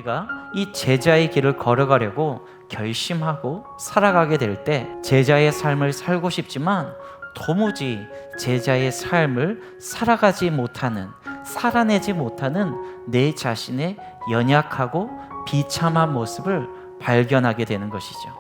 우리가 이 제자의 길을 걸어가려고 결심하고 살아가게 될 때 제자의 삶을 살고 싶지만 도무지 제자의 삶을 살아내지 못하는 내 자신의 연약하고 비참한 모습을 발견하게 되는 것이죠.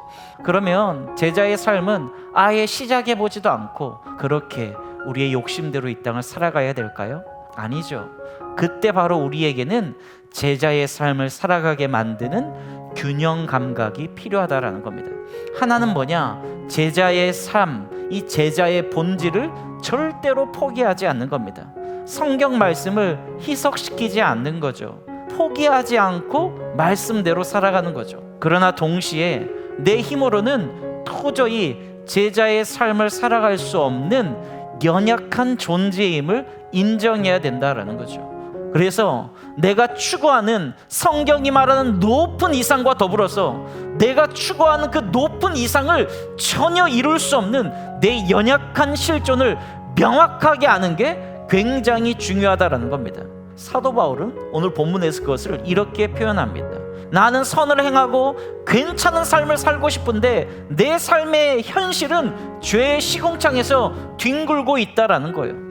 그러면 제자의 삶은 아예 시작해보지도 않고 그렇게 우리의 욕심대로 이 땅을 살아가야 될까요? 아니죠. 그때 바로 우리에게는 제자의 삶을 살아가게 만드는 균형 감각이 필요하다라는 겁니다. 하나는 뭐냐? 제자의 삶, 이 제자의 본질을 절대로 포기하지 않는 겁니다. 성경 말씀을 희석시키지 않는 거죠. 포기하지 않고 말씀대로 살아가는 거죠. 그러나 동시에 내 힘으로는 도저히 제자의 삶을 살아갈 수 없는 연약한 존재임을 인정해야 된다라는 거죠. 그래서 내가 추구하는 성경이 말하는 높은 이상과 더불어서 내가 추구하는 그 높은 이상을 전혀 이룰 수 없는 내 연약한 실존을 명확하게 아는 게 굉장히 중요하다라는 겁니다. 사도 바울은 오늘 본문에서 그것을 이렇게 표현합니다. 나는 선을 행하고 괜찮은 삶을 살고 싶은데 내 삶의 현실은 죄의 시궁창에서 뒹굴고 있다라는 거예요.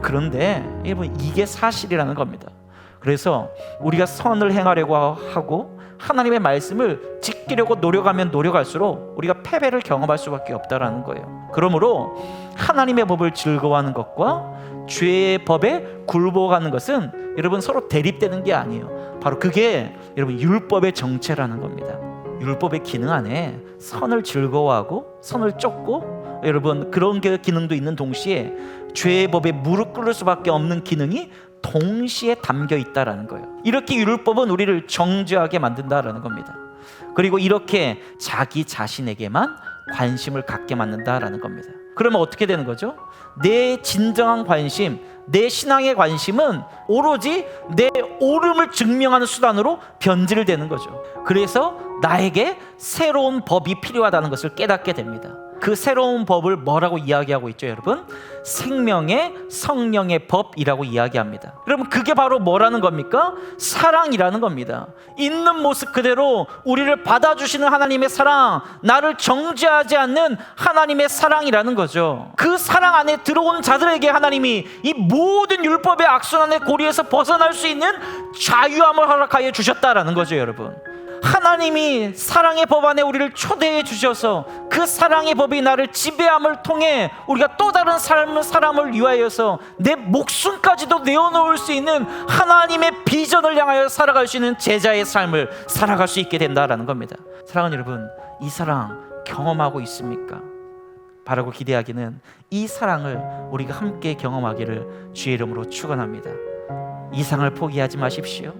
그런데 여러분, 이게 사실이라는 겁니다. 그래서 우리가 선을 행하려고 하고 하나님의 말씀을 지키려고 노력하면 노력할수록 우리가 패배를 경험할 수밖에 없다라는 거예요. 그러므로 하나님의 법을 즐거워하는 것과 죄의 법에 굴복하는 것은 여러분 서로 대립되는 게 아니에요. 바로 그게 여러분 율법의 정체라는 겁니다. 율법의 기능 안에 선을 즐거워하고 선을 쫓고 여러분 그런 게 기능도 있는 동시에 죄의 법에 무릎 꿇을 수밖에 없는 기능이 동시에 담겨 있다라는 거예요. 이렇게 율법은 우리를 정죄하게 만든다라는 겁니다. 그리고 이렇게 자기 자신에게만 관심을 갖게 만든다라는 겁니다. 그러면 어떻게 되는 거죠? 내 진정한 관심, 내 신앙의 관심은 오로지 내 옳음을 증명하는 수단으로 변질되는 거죠. 그래서 나에게 새로운 법이 필요하다는 것을 깨닫게 됩니다. 그 새로운 법을 뭐라고 이야기하고 있죠, 여러분? 생명의 성령의 법이라고 이야기합니다. 여러분, 그게 바로 뭐라는 겁니까? 사랑이라는 겁니다. 있는 모습 그대로 우리를 받아주시는 하나님의 사랑, 나를 정죄하지 않는 하나님의 사랑이라는 거죠. 그 사랑 안에 들어온 자들에게 하나님이 이 모든 율법의 악순환의 고리에서 벗어날 수 있는 자유함을 허락하여 주셨다라는 거죠, 여러분. 하나님이 사랑의 법 안에 우리를 초대해 주셔서 그 사랑의 법이 나를 지배함을 통해 우리가 또 다른 사람을 위하여서 내 목숨까지도 내어놓을 수 있는 하나님의 비전을 향하여 살아갈 수 있는 제자의 삶을 살아갈 수 있게 된다라는 겁니다. 사랑하는 여러분, 이 사랑 경험하고 있습니까? 바라고 기대하기는 이 사랑을 우리가 함께 경험하기를 주의 이름으로 축원합니다. 이 사랑을 포기하지 마십시오.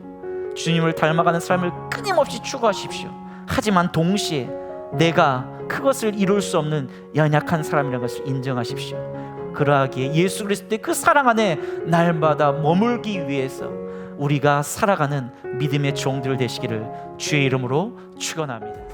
주님을 닮아가는 삶을 끊임없이 추구하십시오. 하지만 동시에 내가 그것을 이룰 수 없는 연약한 사람이라는 것을 인정하십시오. 그러하기에 예수 그리스도의 그 사랑 안에 날마다 머물기 위해서 우리가 살아가는 믿음의 종들 되시기를 주의 이름으로 축원합니다.